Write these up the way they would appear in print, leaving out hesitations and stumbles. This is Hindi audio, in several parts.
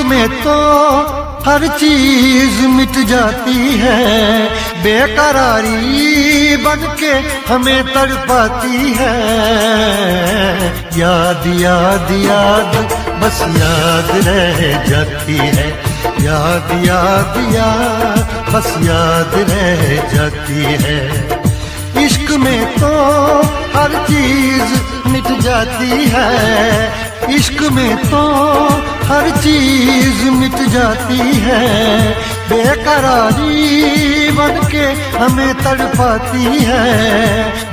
में तो हर चीज मिट जाती है, बेकरारी बनके हमें तड़पाती है। याद याद याद बस याद रह जाती है, याद याद याद बस याद रह जाती है। इश्क में तो हर चीज मिट जाती है, इश्क में तो हर चीज मिट जाती है, बेकरारी बनके हमें तड़पाती है,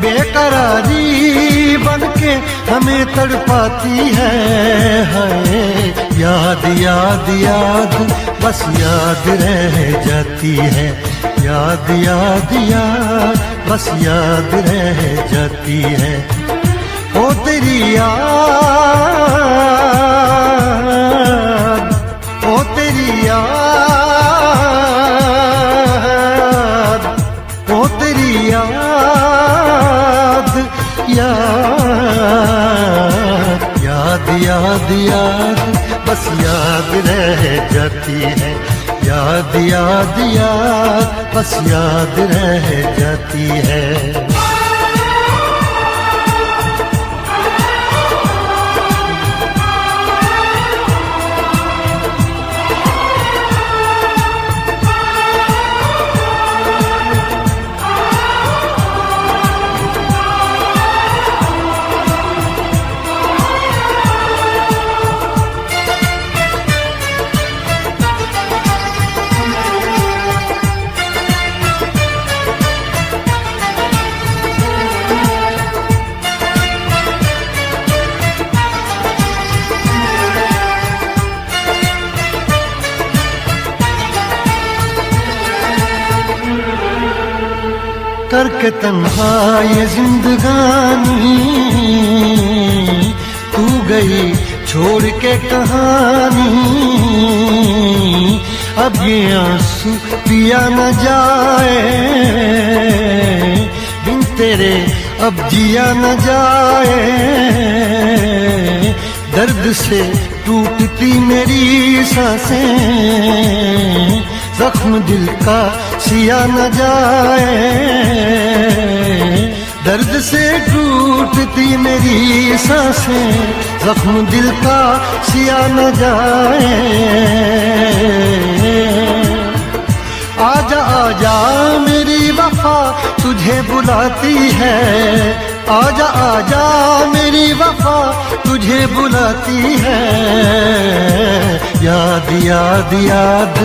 बेकरारी बनके हमें तड़पाती है। हाय याद याद याद बस याद रह जाती है, याद याद याद बस याद रह जाती है। ओ तेरी याद, ओ तेरी याद, ओ तेरी याद, याद याद याद याद बस याद रह जाती है, याद याद याद बस याद रह जाती है। करके तन्हा ये जिंदगानी तू गई छोड़ के कहानी, अब ये आंसू पिया न जाए बिन तेरे अब जिया न जाए। दर्द से टूटती मेरी सांसें, जख्म दिल का सिया न जाए, दर्द से टूटती मेरी सांसें, जख्म दिल का सिया न जाए। आजा आजा मेरी वफा तुझे बुलाती है, आजा आजा मेरी वफा तुझे बुलाती है। याद याद याद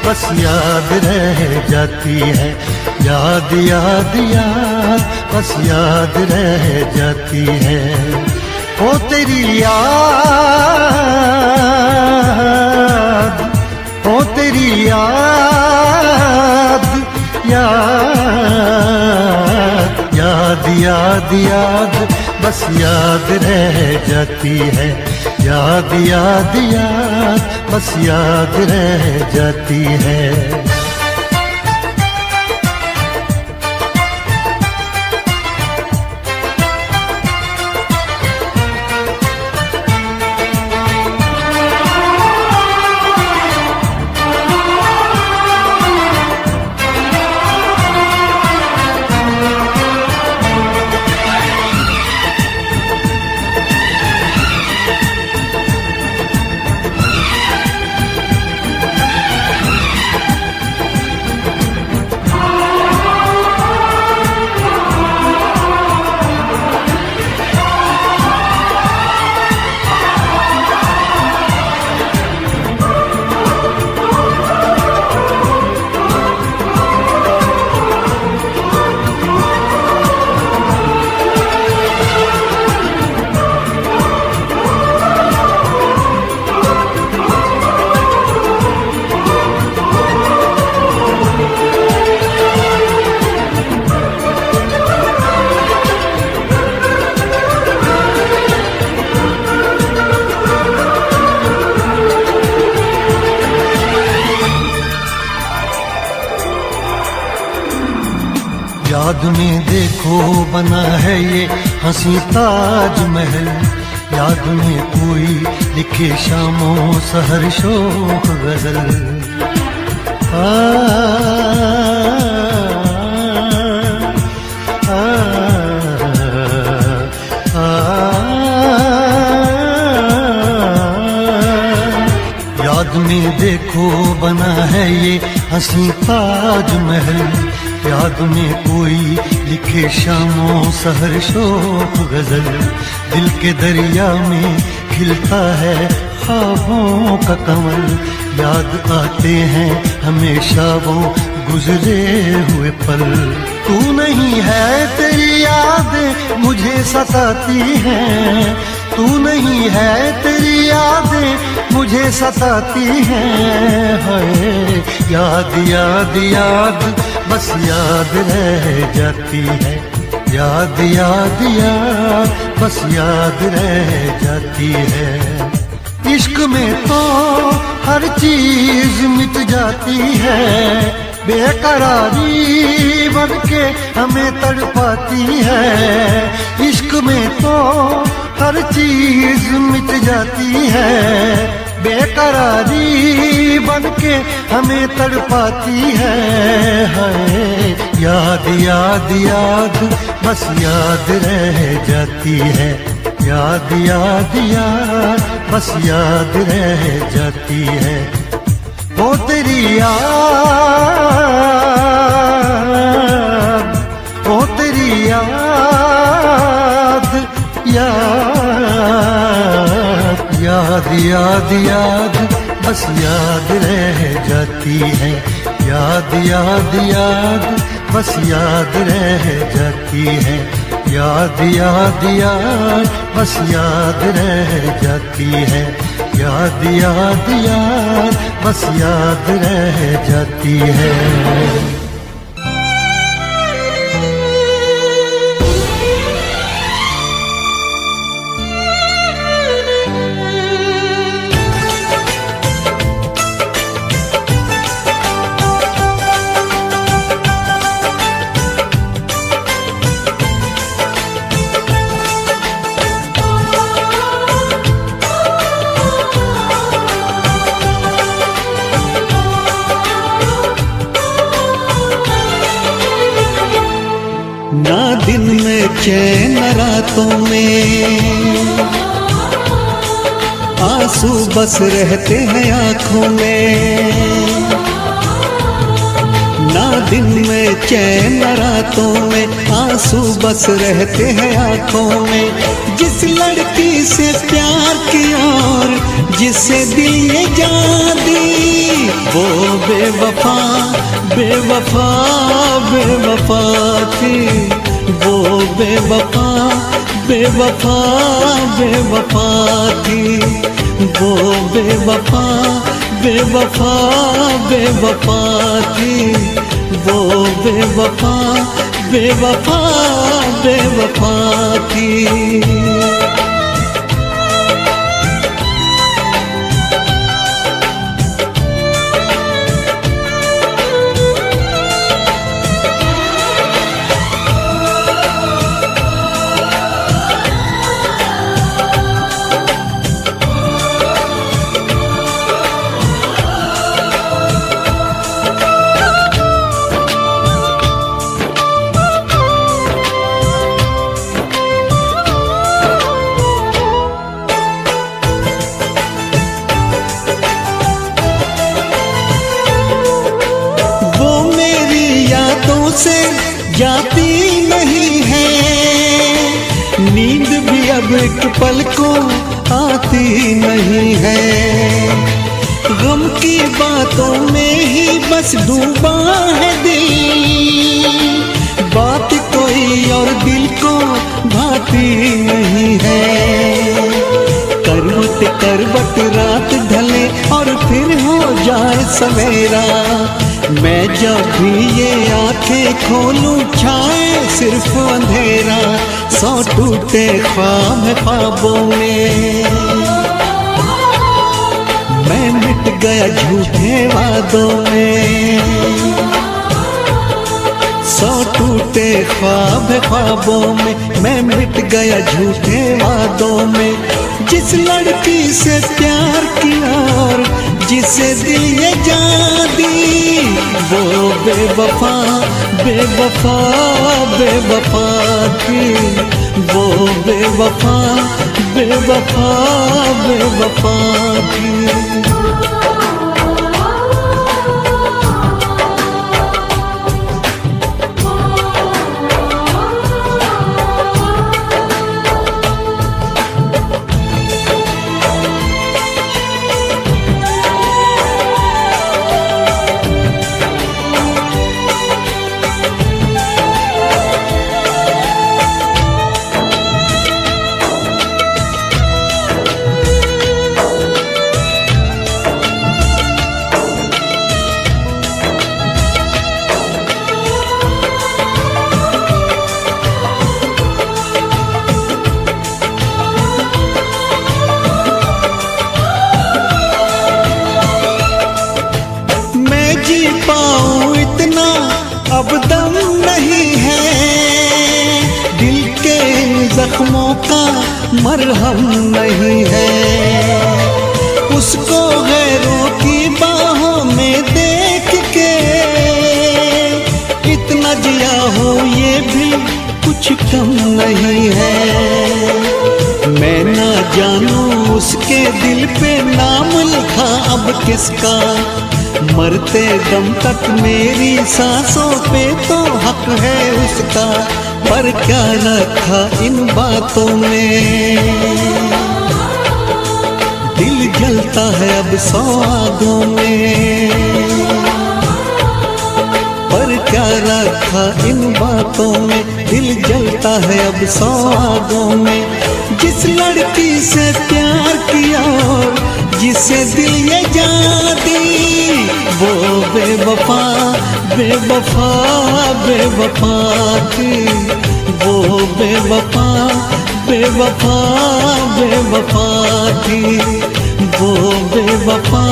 बस याद रह जाती है, याद याद याद बस याद रह जाती है। ओ तेरी याद, ओ तेरी याद, याद याद याद याद बस याद रह जाती है, याद याद याद बस याद रह जाती है। याद में देखो बना है ये हंसी ताजमहल, याद में कोई लिखे शामों सहर शोख गजल। आ, आ, आ, याद में देखो बना है ये हंसी ताजमहल। याद में कोई लिखे शामों सहर शोख गजल। दिल के दरिया में खिलता है ख्वाबों का कमल। याद आते हैं हमेशा वो गुजरे हुए पल। तू नहीं है तेरी यादें मुझे सताती हैं। तू नहीं है तेरी यादें मुझे सताती हैं। हाय याद याद याद बस याद रह जाती है। याद याद याद बस याद रह जाती है। इश्क में तो हर चीज मिट जाती है। बेकरारी बन के हमें तड़पाती है। इश्क में तो हर चीज मिट जाती है। बेकरारी बन के हमें तड़पाती है। हाय याद याद याद बस याद रह जाती है। याद याद याद बस याद रह जाती है। वो तेरी याद, वो तेरी याद, याद याद याद बस याद रह जाती है। याद याद याद बस याद रह जाती है। याद याद याद बस याद रह जाती है। याद याद याद बस याद रह जाती है। ना दिन में चैन रातों में आंसू बस रहते हैं आँखों में। ना दिन में चैन रातों में आंसू बस रहते हैं आँखों में। जिस लड़की से प्यार किया और जिसे दिल ने जान दी वो बेवफा बेवफा बेवफा थी। वो बेवफा बेवफा बेवफा थी। वो बेवफा बेवफा बेवफा थी। वो बेवफा बेवफा बेवफा थी। से जाती नहीं है नींद भी अब एक पल को आती नहीं है। गम की बातों में ही बस डूबा है दिल। बात कोई और दिल को भाती नहीं है। करवट करवट रात ढले और फिर हो जाए सवेरा। मैं जब भी ये आंखें खोलूं छाए सिर्फ अंधेरा। सौ टूटे ख्वाब ख्वाबों में मैं मिट गया झूठे वादों में। सौ टूटे ख्वाब ख्वाबों में मैं मिट गया झूठे वादों में। जिस लड़की से प्यार किया और जिसे दिल ये जान दी, वो बेवफा बेवफा बेवफा थी, वो बेवफा बेवफा बेवफा थी। जी पाऊं इतना अब दम नहीं है, दिल के जख्मों का मरहम नहीं है। उसको गैरों की बाहों में देख के इतना जिया हो ये भी कुछ कम नहीं है। मैं ना जानूं उसके दिल पे नाम लिखा अब किसका, मरते दम तक मेरी सांसों पे तो हक है उसका, पर क्या रखा इन बातों में। दिल जलता है अब सौ आगों में, पर क्या रखा इन बातों में। दिल जलता है अब सौ आगों में। जिस लड़की से प्यार किया और जिसे दिल ये जान दी, वो बेवफा बेवफा बेवफा थी, वो बेवफा बेवफा बेवफा थी, वो बेवफा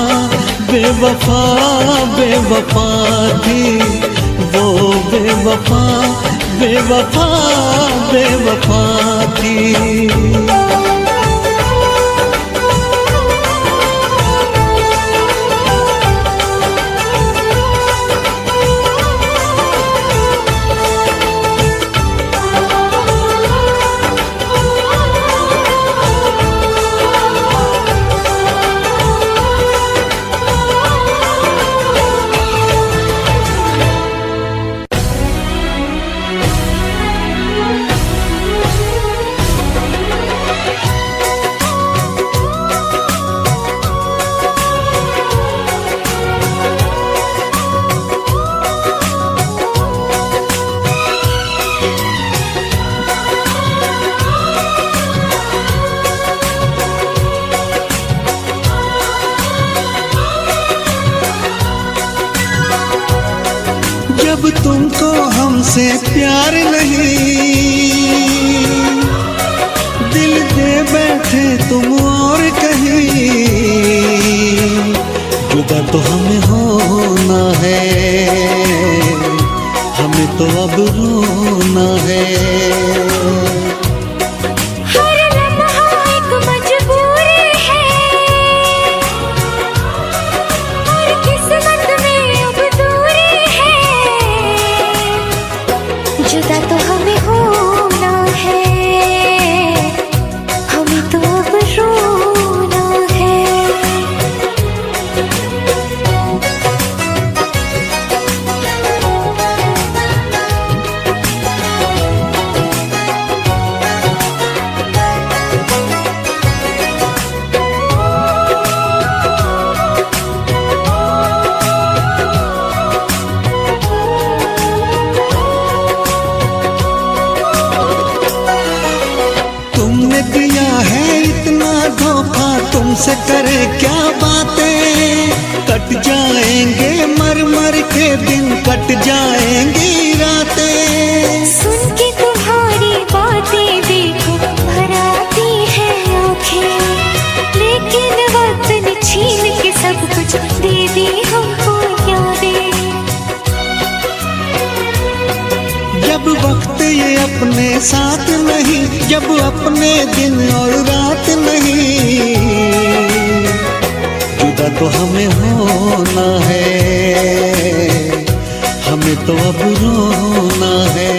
बेवफा बेवफा थी, वो बेवफा बेवफा बेवफा थी। जब तुमको हमसे प्यार नहीं, दिल दे बैठे तुम और कहीं, जुदा तो हमें होना है, हमें तो अब रोना है। जुदा तो हमें होना है, हमें तो अब रोना है। तुमसे करे क्या बातें, कट जाएंगे मर मर के दिन, कट जाएंगी रातें। सुन के तुम्हारी बातें देखो भर आती है आँखें, लेकिन वक्त ने छीन के सब कुछ दे दी हमको यादें। जब वक्त ये अपने साथ नहीं, जब अपने दिन और रात नहीं, जुदा तो हमें होना है, हमें तो अब रोना है।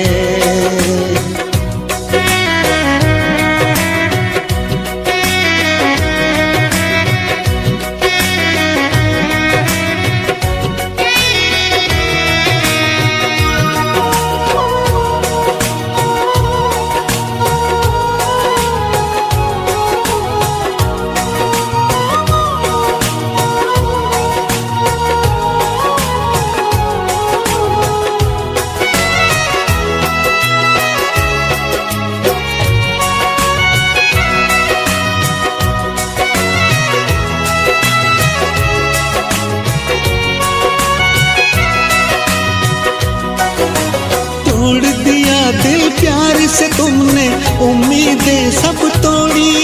तोड़ दिया दिल प्यार से तुमने, उम्मीदें सब तोड़ी,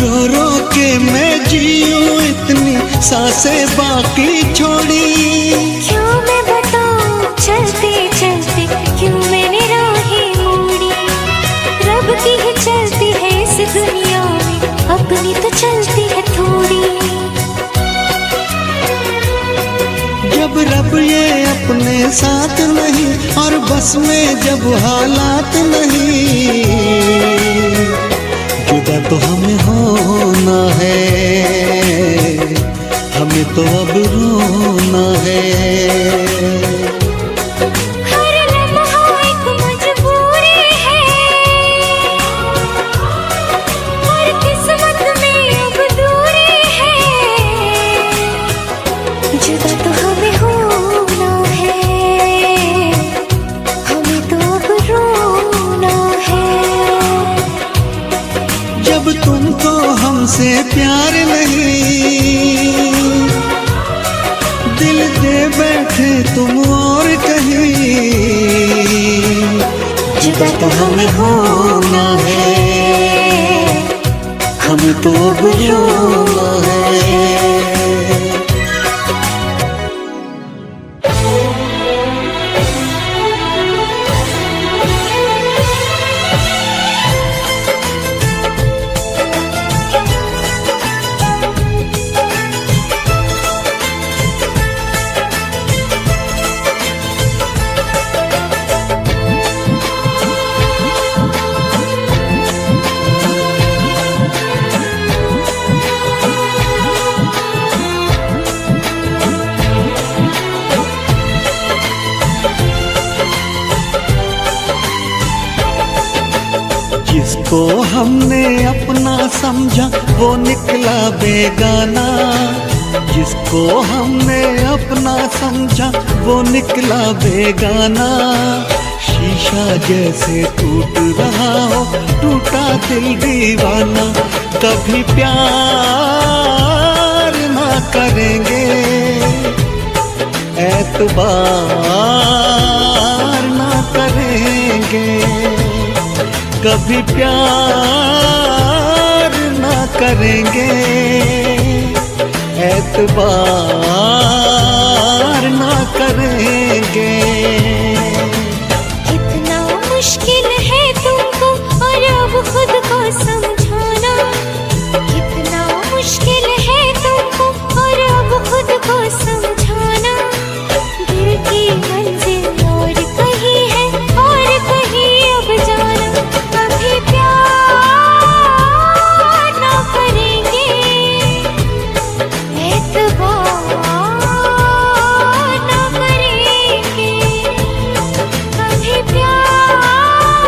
रो रो के मैं जीऊं इतनी सांसें बाकी छोड़ी। क्यों मैं बताऊं चलते चलते क्यों मैंने राहें मोड़ी, रब की ही चलती है इस दुनिया में, अपनी तो चलती है थोड़ी। जब रब ये अपने साथ नहीं और बस में जब हालात नहीं, जुदा तो हमें होना है, हमें तो अब रोना है। हर लम्हा एक मजबूरी है, और किस्मत में अब दूरी है, जुदा तो हमें होना है, हमें तो अब रोना है। जब तुमको हमसे प्यार नहीं, दिल दे बैठे तुम और कहीं, जुदा तो हमें होना है, हमें तो अब रोना है। जिसको हमने अपना समझा वो निकला बेगाना, जिसको हमने अपना समझा वो निकला बेगाना। शीशा जैसे टूट रहा हो टूटा दिल दीवाना, कभी प्यार ना करेंगे, एतबार ना करेंगे, कभी प्यार ना करेंगे, एतबार ना करेंगे। कितना मुश्किल है तुमको और अब खुद को समझाना, कितना मुश्किल है तुमको और अब खुद को समझाना। दिल की मंजिल और कहीं है और कहीं अब जाना, कभी प्यार ना करेंगे, एतबार ना करेंगे, कभी प्यार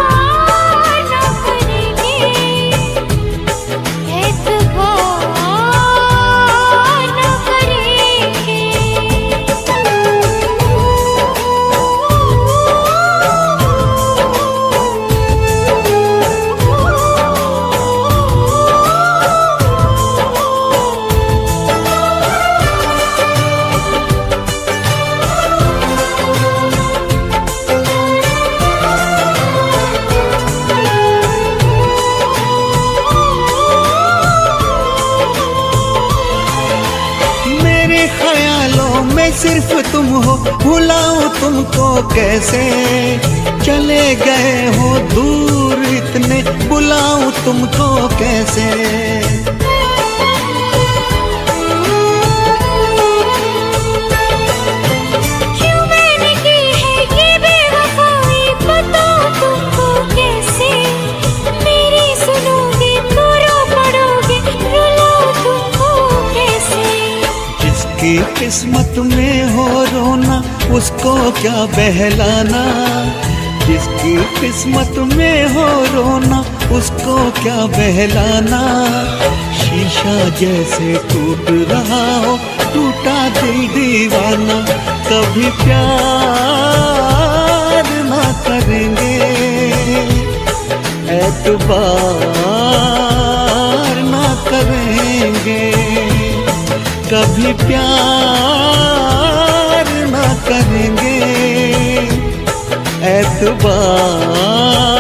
ना करेंगे, एतबार ना करेंगे। मेरे ख्यालों में सिर्फ तुम हो, भुलाऊं तुमको कैसे। चले गए हो दूर इतने, बुलाऊं तुमको कैसे। क्यों मैंने की है ये बेवफाई, बताओ तुमको कैसे। मेरी सुनोगे तो रो पड़ोगे, रुलाऊं तुमको कैसे। जिसकी किस्मत में हो रोना, उसको क्या बहलाना। जिसकी किस्मत में हो रोना, उसको क्या बहलाना। शीशा जैसे टूट रहा हो, टूटा दिल दीवाना। कभी प्यार ना करेंगे, एतबार ना करेंगे। कभी प्यार ना करेंगे, एतबार